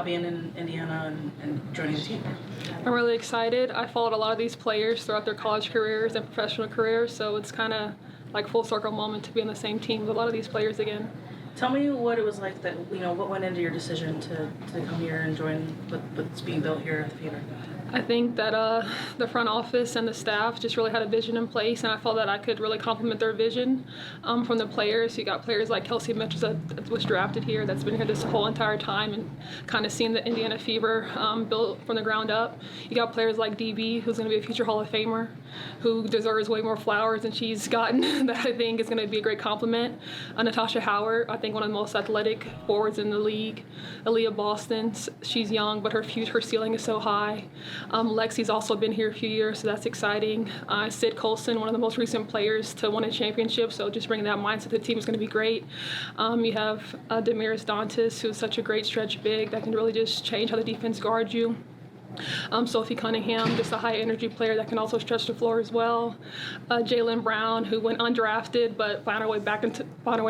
about being in Indiana and joining the team? I'm really excited. I followed a lot of these players throughout their college careers and professional careers, so it's kind of like full circle moment to be on the same team with a lot of these players again. Tell me what it was like that, what went into your decision to come here and join what's being built here at the Fever? I think that the front office and the staff just really had a vision in place, and I felt that I could really complement their vision from the players. You got players like Kelsey Mitchell that was drafted here, that's been here this whole entire time and kind of seen the Indiana Fever built from the ground up. You got players like DB, who's going to be a future Hall of Famer, who deserves way more flowers than she's gotten, that I think is going to be a great compliment. Natasha Howard, I think one of the most athletic forwards in the league. Aaliyah Boston, she's young, but her ceiling is so high. Lexi's also been here a few years, so that's exciting. Sid Colson, one of the most recent players to win a championship, so just bringing that mindset to the team is going to be great. You have Demiris Dantas, who's such a great stretch big that can really just change how the defense guards you. Sophie Cunningham, just a high energy player that can also stretch the floor as well. Jalen Brown, who went undrafted but found her way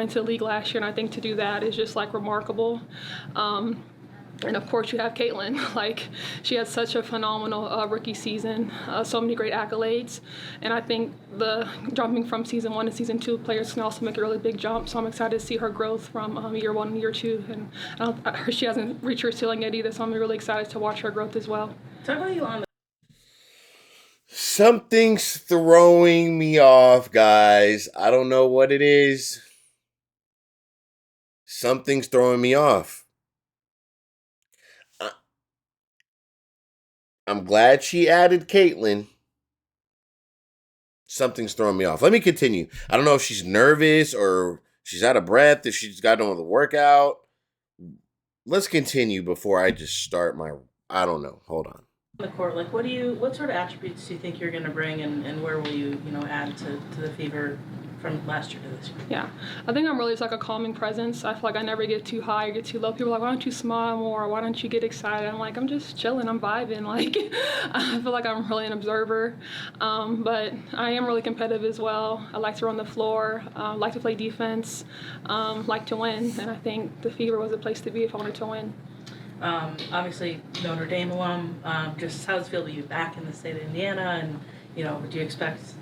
into the league last year, and I think to do that is just like remarkable. And of course you have Caitlin. Like, she had such a phenomenal rookie season, so many great accolades, and I think the jumping from season 1 to season 2 players can also make a really big jump. So I'm excited to see her growth from year 1 and year 2, and she hasn't reached her ceiling yet either. So I'm really excited to watch her growth as well. Talk about you on the. Something's throwing me off, guys. I don't know what it is. Something's throwing me off. I'm glad she added Caitlin. Something's throwing me off. Let me continue. I don't know if she's nervous or she's out of breath, if she's got on the workout. Let's continue before I just start my. I don't know. Hold on. The court, like, what sort of attributes do you think you're going to bring, and where will you add to the Fever from last year to this year? Yeah, I think I'm really just like a calming presence. I feel like I never get too high or get too low. People are like, why don't you smile more? Why don't you get excited? I'm like, I'm just chilling. I'm vibing. Like, I feel like I'm really an observer, but I am really competitive as well. I like to run the floor, like to play defense, like to win, and I think the Fever was a place to be if I wanted to win. Obviously, Notre Dame alum. Just how does it feel to be back in the state of Indiana? And do you expect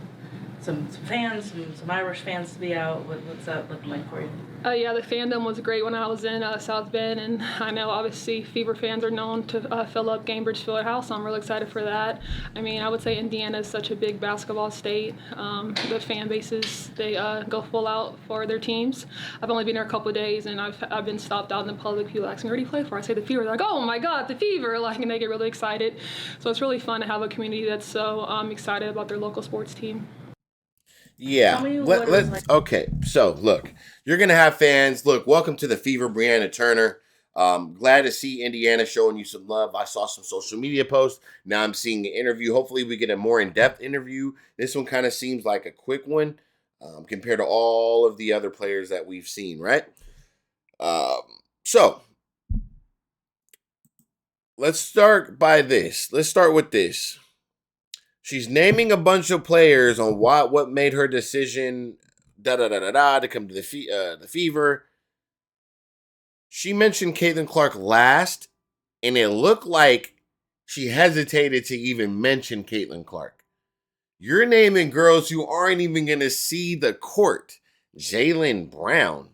some fans, some Irish fans to be out? What's that looking like for you? Yeah, the fandom was great when I was in South Bend, and I know obviously Fever fans are known to fill up Gainbridge Fieldhouse, so I'm really excited for that. I mean, I would say Indiana is such a big basketball state. The fan bases, they go full out for their teams. I've only been there a couple of days, and I've been stopped out in the public. People ask me, where do you play for? I say the Fever. They're like, oh my God, the Fever! Like, and they get really excited. So it's really fun to have a community that's so excited about their local sports team. Yeah. Okay. So, look, you're going to have fans. Look, welcome to the Fever, Briana Turner. Glad to see Indiana showing you some love. I saw some social media posts. Now I'm seeing an interview. Hopefully we get a more in-depth interview. This one kind of seems like a quick one compared to all of the other players that we've seen, right? So, let's start by this. Let's start with this. She's naming a bunch of players on what made her decision to come to the Fever. She mentioned Caitlin Clark last, and it looked like she hesitated to even mention Caitlin Clark. You're naming girls who aren't even going to see the court. Jalen Brown.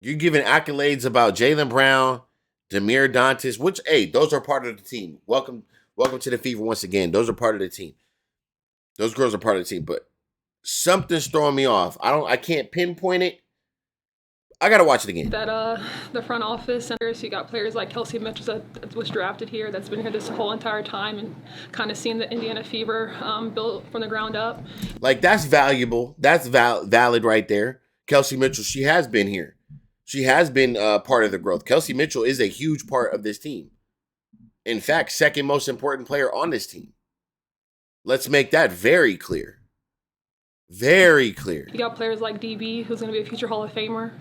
You're giving accolades about Jalen Brown, Demiris Dantas, which, hey, those are part of the team. Welcome to the Fever once again. Those are part of the team. Those girls are part of the team, but something's throwing me off. I can't pinpoint it. I gotta watch it again. That the front office and you got players like Kelsey Mitchell that was drafted here, that's been here this whole entire time and kind of seen the Indiana Fever built from the ground up. Like, that's valuable. That's valid right there. Kelsey Mitchell, she has been here. She has been part of the growth. Kelsey Mitchell is a huge part of this team. In fact, second most important player on this team. Let's make that very clear. Very clear. You got players like DB, who's going to be a future Hall of Famer,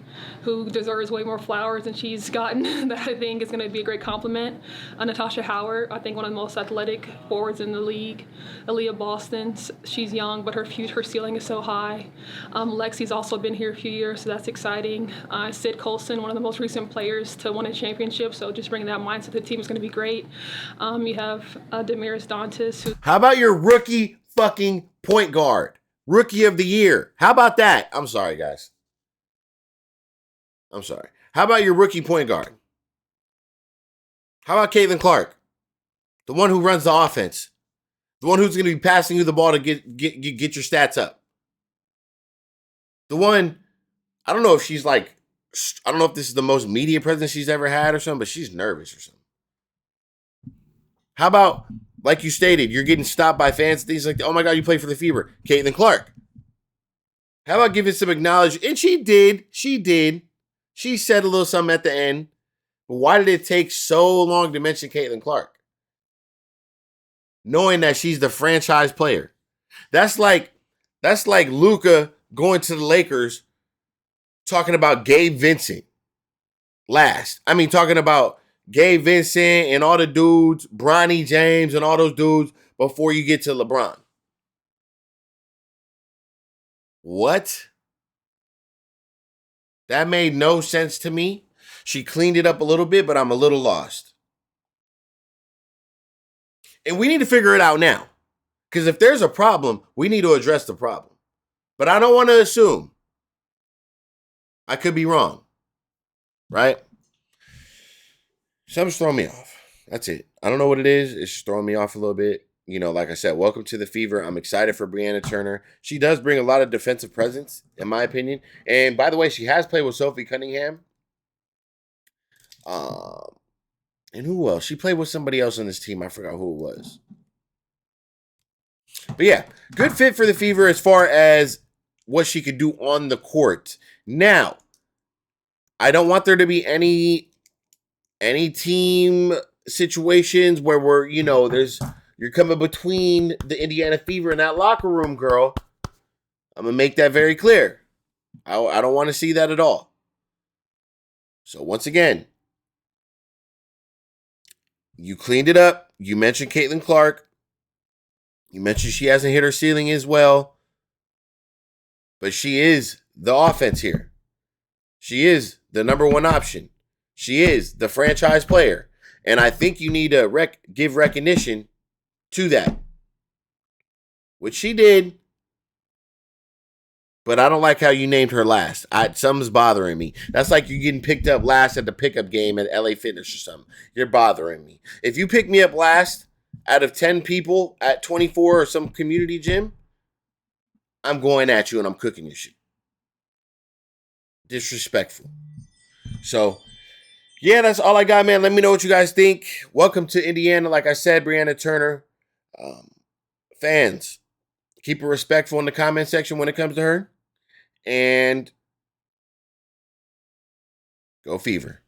who deserves way more flowers than she's gotten. That I think is going to be a great compliment. Natasha Howard, I think one of the most athletic forwards in the league. Aaliyah Boston, she's young, but her ceiling is so high. Lexi's also been here a few years, so that's exciting. Sid Colson, one of the most recent players to win a championship, so just bringing that mindset to the team is going to be great. You have Damaris Dantas. How about your rookie fucking point guard? Rookie of the year. How about that? I'm sorry, guys. I'm sorry. How about your rookie point guard? How about Caitlin Clark? The one who runs the offense. The one who's going to be passing you the ball to get your stats up. The one, I don't know if she's like, I don't know if this is the most media presence she's ever had or something, but she's nervous or something. How about, like you stated, you're getting stopped by fans and things like that. Oh my God, you play for the Fever. Caitlin Clark. How about giving some acknowledgement? And she did. She did. She said a little something at the end. But why did it take so long to mention Caitlin Clark? Knowing that she's the franchise player. That's like Luka going to the Lakers talking about Gabe Vincent last. I mean, talking about Gabe Vincent and all the dudes, Bronny James and all those dudes before you get to LeBron. What? That made no sense to me. She cleaned it up a little bit, but I'm a little lost. And we need to figure it out now. Because if there's a problem, we need to address the problem. But I don't want to assume. I could be wrong. Right? Something's throwing me off. That's it. I don't know what it is. It's just throwing me off a little bit. You know, like I said, welcome to the Fever. I'm excited for Briana Turner. She does bring a lot of defensive presence, in my opinion. And by the way, she has played with Sophie Cunningham. And who else? She played with somebody else on this team. I forgot who it was. But yeah, good fit for the Fever as far as what she could do on the court. Now, I don't want there to be any team situations where you're coming between the Indiana Fever and that locker room, girl. I'm going to make that very clear. I don't want to see that at all. So once again, you cleaned it up. You mentioned Caitlin Clark. You mentioned she hasn't hit her ceiling as well. But she is the offense here. She is the number one option. She is the franchise player. And I think you need to give recognition to that. Which she did. But I don't like how you named her last. Something's bothering me. That's like you getting picked up last at the pickup game at LA Fitness or something. You're bothering me. If you pick me up last out of 10 people at 24 or some community gym, I'm going at you and I'm cooking your shit. Disrespectful. So, yeah, that's all I got, man. Let me know what you guys think. Welcome to Indiana. Like I said, Briana Turner. Fans, keep it respectful in the comment section when it comes to her. And go Fever.